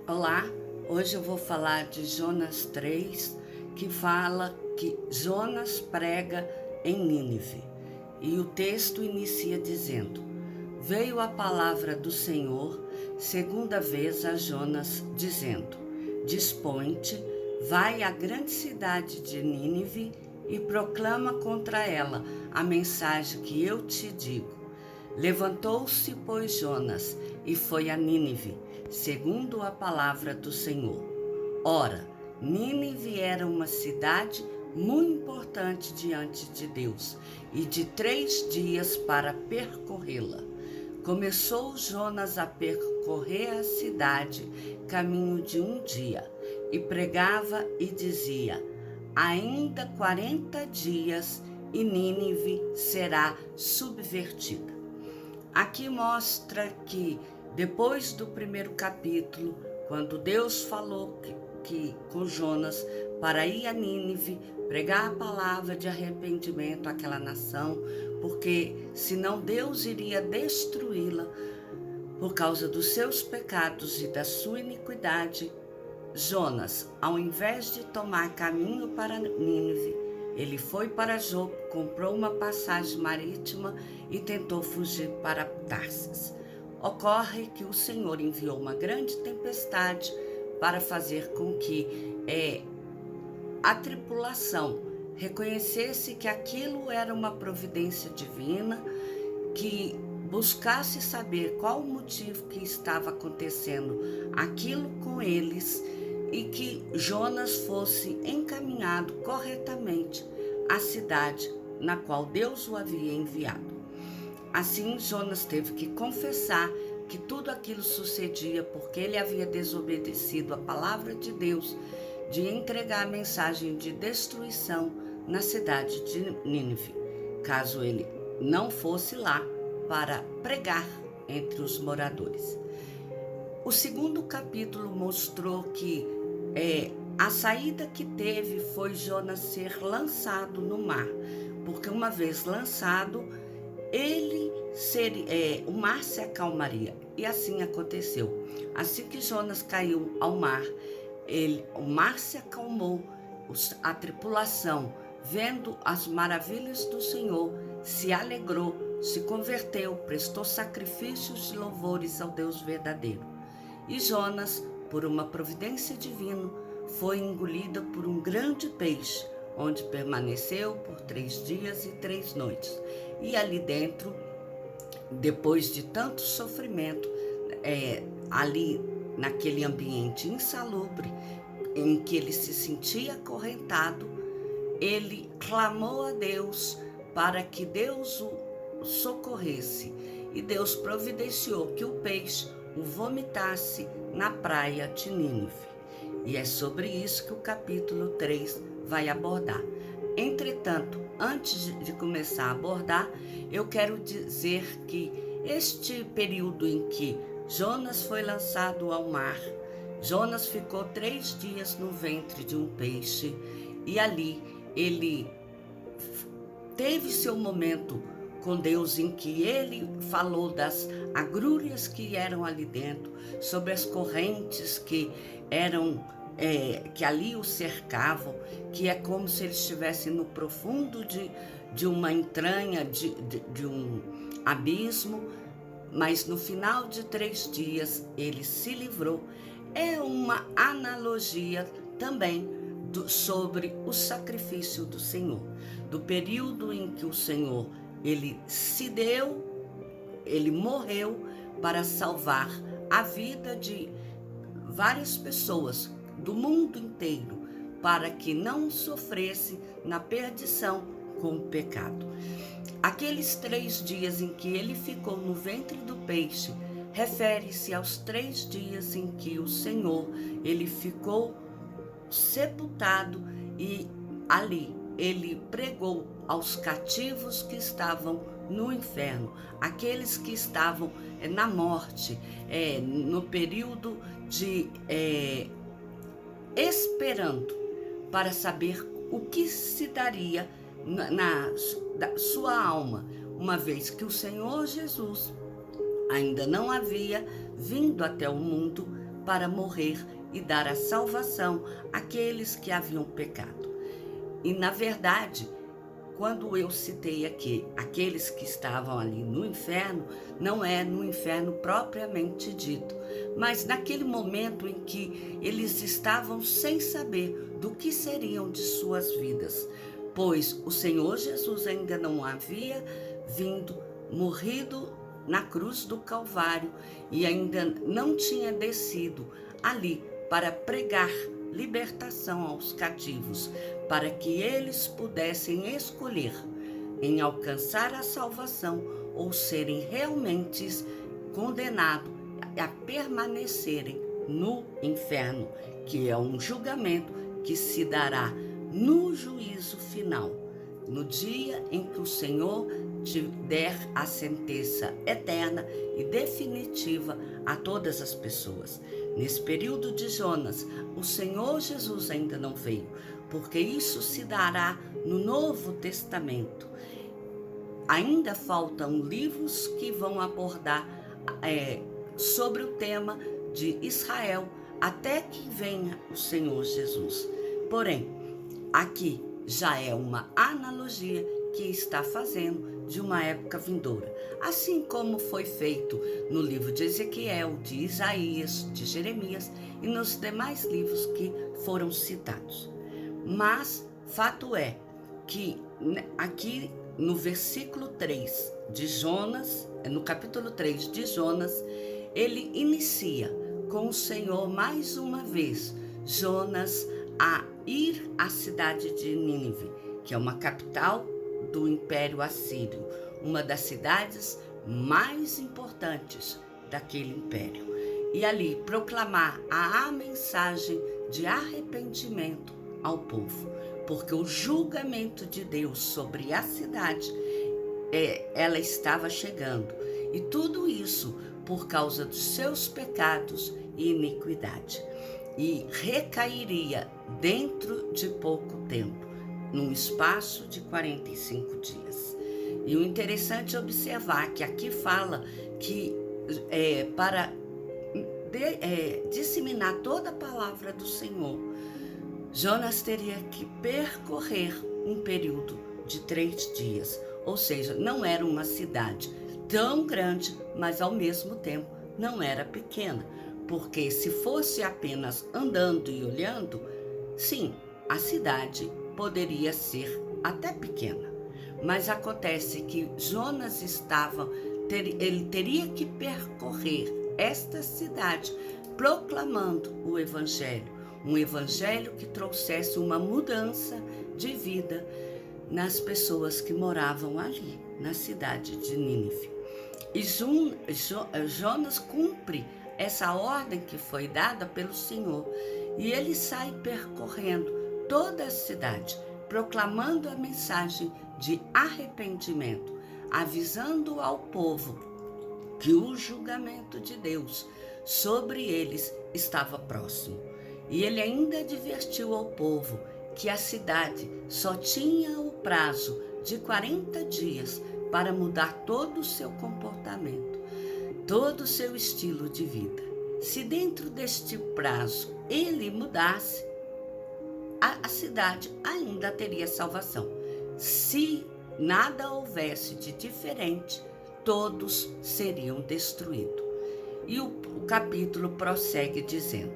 Olá, hoje eu vou falar de Jonas 3, que fala que Jonas prega em Nínive. E o texto inicia dizendo: Veio a palavra do Senhor segunda vez a Jonas, dizendo: Dispõe-te, vai à grande cidade de Nínive e proclama contra ela a mensagem que eu te digo. Levantou-se, pois, Jonas e foi a Nínive, segundo a palavra do Senhor. Ora, Nínive era uma cidade muito importante diante de Deus, e de 3 dias para percorrê-la. Começou Jonas a percorrer a cidade, caminho de 1 dia, e pregava e dizia: Ainda 40 dias e Nínive será subvertida. Aqui mostra que depois do primeiro capítulo, quando Deus falou com Jonas para ir a Nínive, pregar a palavra de arrependimento àquela nação, porque senão Deus iria destruí-la por causa dos seus pecados e da sua iniquidade, Jonas, ao invés de tomar caminho para Nínive, ele foi para Jope, comprou uma passagem marítima e tentou fugir para Tarsis. Ocorre que o Senhor enviou uma grande tempestade para fazer com que a tripulação reconhecesse que aquilo era uma providência divina, que buscasse saber qual o motivo que estava acontecendo aquilo com eles e que Jonas fosse encaminhado corretamente à cidade na qual Deus o havia enviado. Assim, Jonas teve que confessar que tudo aquilo sucedia porque ele havia desobedecido a palavra de Deus de entregar a mensagem de destruição na cidade de Nínive, caso ele não fosse lá para pregar entre os moradores. O segundo capítulo mostrou que a saída que teve foi Jonas ser lançado no mar, porque uma vez lançado, o mar se acalmaria, e assim aconteceu. Assim que Jonas caiu ao mar, o mar se acalmou, a tripulação, vendo as maravilhas do Senhor, se alegrou, se converteu, prestou sacrifícios de louvores ao Deus verdadeiro. E Jonas, por uma providência divina, foi engolida por um grande peixe, onde permaneceu por 3 dias e 3 noites. E ali dentro, depois de tanto sofrimento, ali naquele ambiente insalubre, em que ele se sentia acorrentado, ele clamou a Deus para que Deus o socorresse. E Deus providenciou que o peixe o vomitasse na praia de Nínive. E é sobre isso que o capítulo 3 vai abordar. Entretanto, antes de começar a abordar, eu quero dizer que este período em que Jonas foi lançado ao mar, Jonas ficou 3 dias no ventre de um peixe, e ali ele teve seu momento com Deus, em que ele falou das agrúrias que eram ali dentro, sobre as correntes que que ali o cercavam, que é como se ele estivesse no profundo de uma entranha, de um abismo, mas no final de 3 dias ele se livrou. É uma analogia também sobre o sacrifício do Senhor, do período em que o Senhor ele se deu, ele morreu para salvar a vida de várias pessoas do mundo inteiro, para que não sofresse na perdição com o pecado. Aqueles 3 dias em que ele ficou no ventre do peixe refere-se aos 3 dias em que o Senhor ele ficou sepultado, e ali ele pregou aos cativos que estavam no inferno, aqueles que estavam na morte, no período de esperando para saber o que se daria na sua alma, uma vez que o Senhor Jesus ainda não havia vindo até o mundo para morrer e dar a salvação àqueles que haviam pecado. E, na verdade, quando eu citei aqui aqueles que estavam ali no inferno, não é no inferno propriamente dito, mas naquele momento em que eles estavam sem saber do que seriam de suas vidas, pois o Senhor Jesus ainda não havia vindo, morrido na cruz do Calvário e ainda não tinha descido ali para pregar libertação aos cativos, para que eles pudessem escolher em alcançar a salvação ou serem realmente condenados a permanecerem no inferno, que é um julgamento que se dará no juízo final, no dia em que o Senhor te der a sentença eterna e definitiva a todas as pessoas. Nesse período de Jonas, o Senhor Jesus ainda não veio, porque isso se dará no Novo Testamento. Ainda faltam livros que vão abordar sobre o tema de Israel, até que venha o Senhor Jesus. Porém, aqui já é uma analogia que está fazendo de uma época vindoura, assim como foi feito no livro de Ezequiel, de Isaías, de Jeremias e nos demais livros que foram citados. Mas fato é que aqui no versículo 3 de Jonas, no capítulo 3 de Jonas, ele inicia com o Senhor mais uma vez, Jonas a ir à cidade de Nínive, que é uma capital do Império Assírio, uma das cidades mais importantes daquele império. E ali proclamar a mensagem de arrependimento ao povo, porque o julgamento de Deus sobre a cidade, ela estava chegando. E tudo isso por causa dos seus pecados e iniquidade. E recairia dentro de pouco tempo, num espaço de 45 dias. E o interessante é observar que aqui fala que para disseminar toda a palavra do Senhor, Jonas teria que percorrer um período de 3 dias. Ou seja, não era uma cidade tão grande, mas ao mesmo tempo não era pequena. Porque se fosse apenas andando e olhando, sim, a cidade poderia ser até pequena. Mas acontece que Jonas ele teria que percorrer esta cidade proclamando o Evangelho. Um Evangelho que trouxesse uma mudança de vida nas pessoas que moravam ali, na cidade de Nínive. E Jonas cumpre essa ordem que foi dada pelo Senhor, e ele sai percorrendo toda a cidade, proclamando a mensagem de arrependimento, avisando ao povo que o julgamento de Deus sobre eles estava próximo. E ele ainda advertiu ao povo que a cidade só tinha o prazo de 40 dias para mudar todo o seu comportamento, todo o seu estilo de vida. Se dentro deste prazo ele mudasse, a cidade ainda teria salvação. Se nada houvesse de diferente, todos seriam destruídos. E o capítulo prossegue dizendo: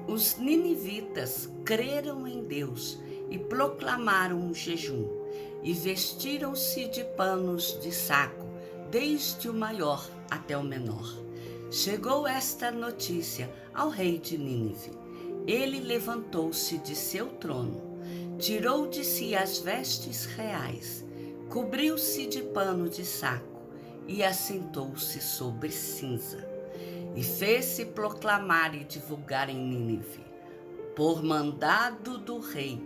os ninivitas creram em Deus e proclamaram um jejum, e vestiram-se de panos de saco, desde o maior até o menor. Chegou esta notícia ao rei de Nínive. Ele levantou-se de seu trono, tirou de si as vestes reais, cobriu-se de pano de saco e assentou-se sobre cinza. E fez-se proclamar e divulgar em Nínive, por mandado do rei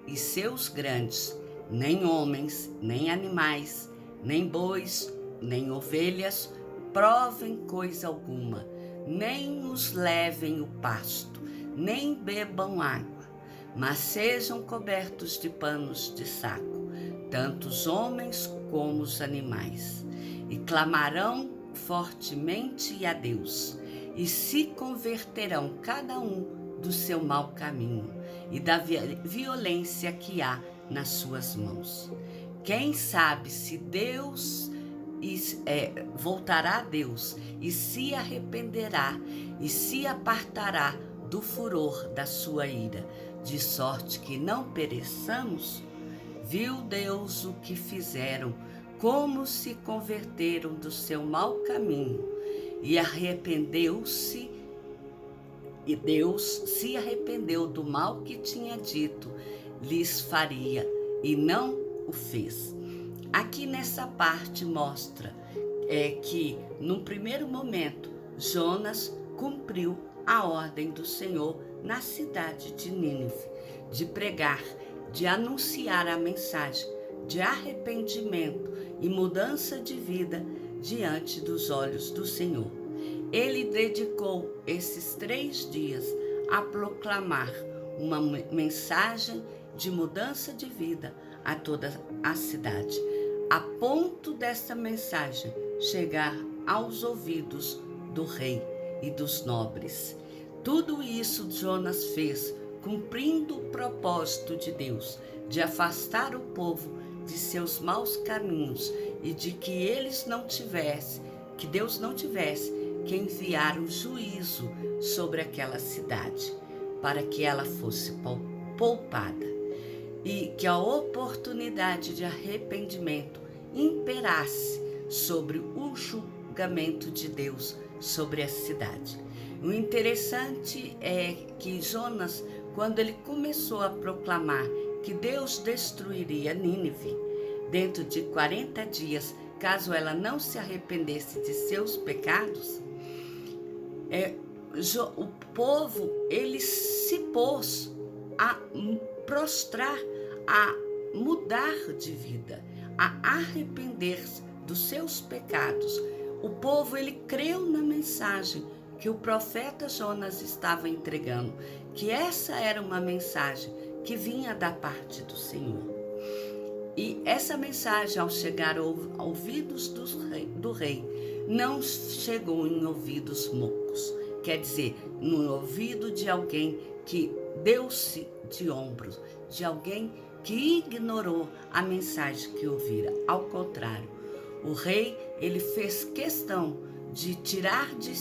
e seus grandes, nem homens, nem animais, nem bois, nem ovelhas provem coisa alguma, nem os levem o pasto, nem bebam água, mas sejam cobertos de panos de saco, tanto os homens como os animais. E clamarão fortemente a Deus, e se converterão cada um do seu mau caminho e da violência que há nas suas mãos. Quem sabe se Deus voltará a Deus e se arrependerá e se apartará do furor da sua ira, de sorte que não pereçamos? Viu Deus o que fizeram, como se converteram do seu mau caminho, e arrependeu-se, e Deus se arrependeu do mal que tinha dito lhes faria, e não o fez. Aqui nessa parte mostra que, num primeiro momento, Jonas cumpriu a ordem do Senhor na cidade de Nínive, de pregar, de anunciar a mensagem de arrependimento e mudança de vida diante dos olhos do Senhor. Ele dedicou esses 3 dias a proclamar uma mensagem de mudança de vida a toda a cidade, a ponto dessa mensagem chegar aos ouvidos do rei e dos nobres. Tudo isso Jonas fez, cumprindo o propósito de Deus, de afastar o povo de seus maus caminhos e de que Deus não tivesse que enviar o juízo sobre aquela cidade, para que ela fosse poupada, e que a oportunidade de arrependimento imperasse sobre o julgamento de Deus sobre a cidade. O interessante é que Jonas, quando ele começou a proclamar que Deus destruiria Nínive dentro de 40 dias, caso ela não se arrependesse de seus pecados, o povo ele se pôs a prostrar, a mudar de vida, a arrepender-se dos seus pecados. O povo ele creu na mensagem que o profeta Jonas estava entregando, que essa era uma mensagem que vinha da parte do Senhor. E essa mensagem, ao chegar aos ouvidos do rei, não chegou em ouvidos moucos, quer dizer, no ouvido de alguém que deu-se de ombros, de alguém que ignorou a mensagem que ouvira. Ao contrário, o rei ele fez questão de tirar de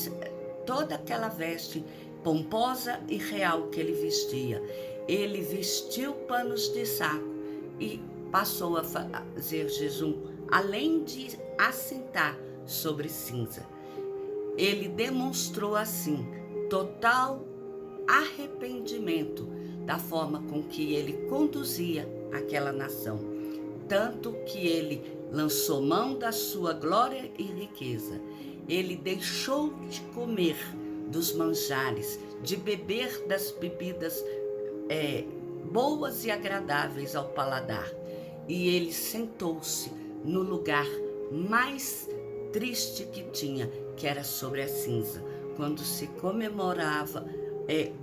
toda aquela veste pomposa e real que ele vestia. Ele vestiu panos de saco e passou a fazer jejum, além de assentar sobre cinza. Ele demonstrou assim total arrependimento da forma com que ele conduzia aquela nação, tanto que ele lançou mão da sua glória e riqueza. Ele deixou de comer dos manjares, de beber das bebidas boas e agradáveis ao paladar. E ele sentou-se no lugar mais triste que tinha, que era sobre a cinza, quando se comemorava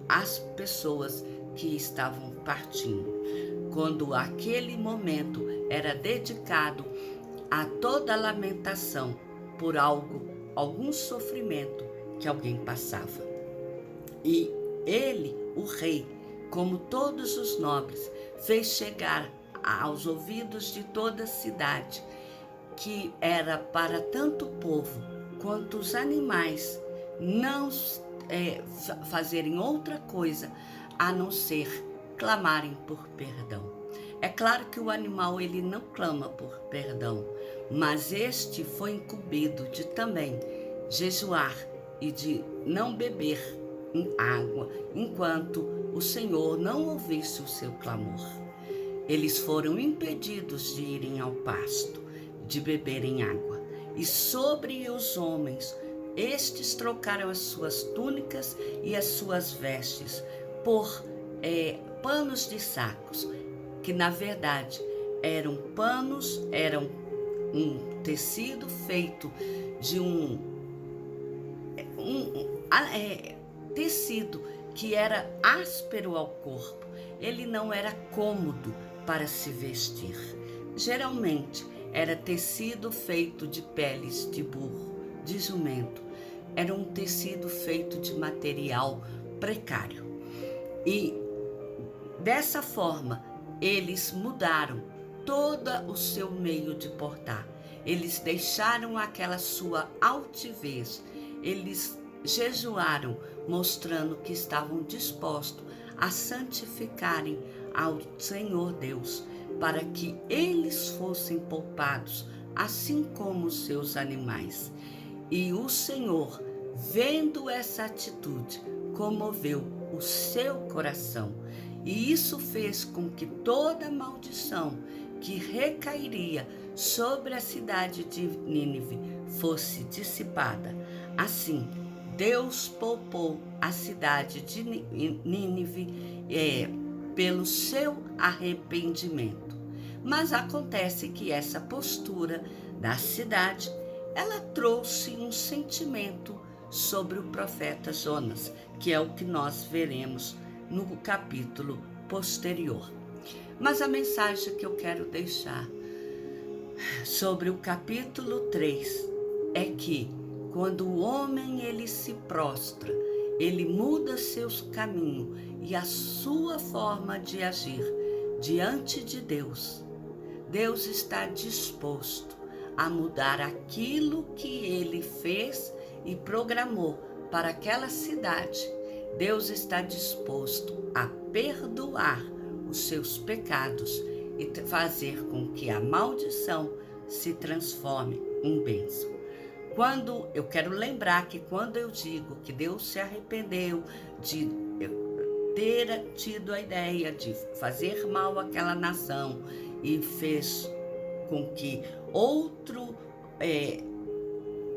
as pessoas que estavam partindo. Quando aquele momento era dedicado a toda lamentação por algum sofrimento que alguém passava. E ele, o rei, como todos os nobres, fez chegar aos ouvidos de toda a cidade que era para tanto o povo quanto os animais não fazerem outra coisa a não ser clamarem por perdão. É claro que o animal ele não clama por perdão, mas este foi incumbido de também jejuar e de não beber água enquanto o Senhor não ouvisse o seu clamor. Eles foram impedidos de irem ao pasto, de beberem água. E sobre os homens, estes trocaram as suas túnicas e as suas vestes por panos de sacos, que na verdade eram um tecido feito de um tecido que era áspero ao corpo. Ele não era cômodo para se vestir. Geralmente era tecido feito de peles de burro, de jumento. Era um tecido feito de material precário. E dessa forma, eles mudaram todo o seu meio de portar. Eles deixaram aquela sua altivez. Eles jejuaram, mostrando que estavam dispostos a santificarem ao Senhor Deus, para que eles fossem poupados, assim como os seus animais. E o Senhor, vendo essa atitude, comoveu o seu coração. E isso fez com que toda maldição que recairia sobre a cidade de Nínive fosse dissipada. Assim, Deus poupou a cidade de Nínive pelo seu arrependimento. Mas acontece que essa postura da cidade, ela trouxe um sentimento sobre o profeta Jonas, que é o que nós veremos no capítulo posterior. Mas a mensagem que eu quero deixar sobre o capítulo 3 é que quando o homem ele se prostra, ele muda seus caminhos e a sua forma de agir diante de Deus, Deus está disposto a mudar aquilo que ele fez e programou para aquela cidade. Deus está disposto a perdoar os seus pecados e fazer com que a maldição se transforme em bênção. Eu quero lembrar que quando eu digo que Deus se arrependeu de ter tido a ideia de fazer mal àquela nação e fez com que outra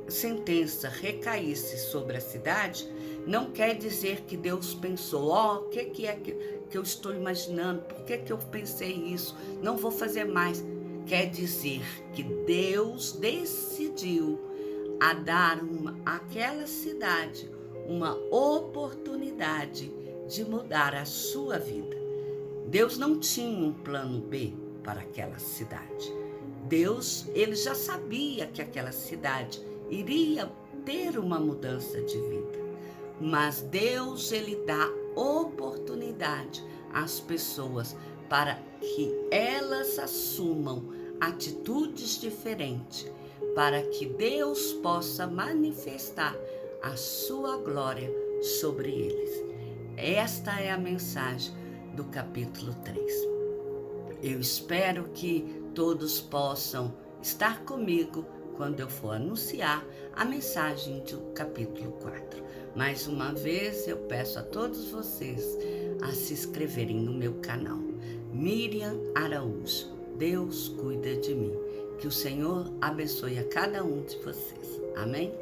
sentença recaísse sobre a cidade, não quer dizer que Deus pensou, o que é que eu estou imaginando, por que eu pensei isso, não vou fazer mais. Quer dizer que Deus decidiu a dar àquela cidade uma oportunidade de mudar a sua vida. Deus não tinha um plano B para aquela cidade. Deus, ele já sabia que aquela cidade iria ter uma mudança de vida. Mas Deus, ele dá oportunidade às pessoas para que elas assumam atitudes diferentes, para que Deus possa manifestar a sua glória sobre eles. Esta é a mensagem do capítulo 3. Eu espero que todos possam estar comigo quando eu for anunciar a mensagem do capítulo 4. Mais uma vez, eu peço a todos vocês a se inscreverem no meu canal. Miriam Araújo, Deus cuida de mim. Que o Senhor abençoe a cada um de vocês. Amém?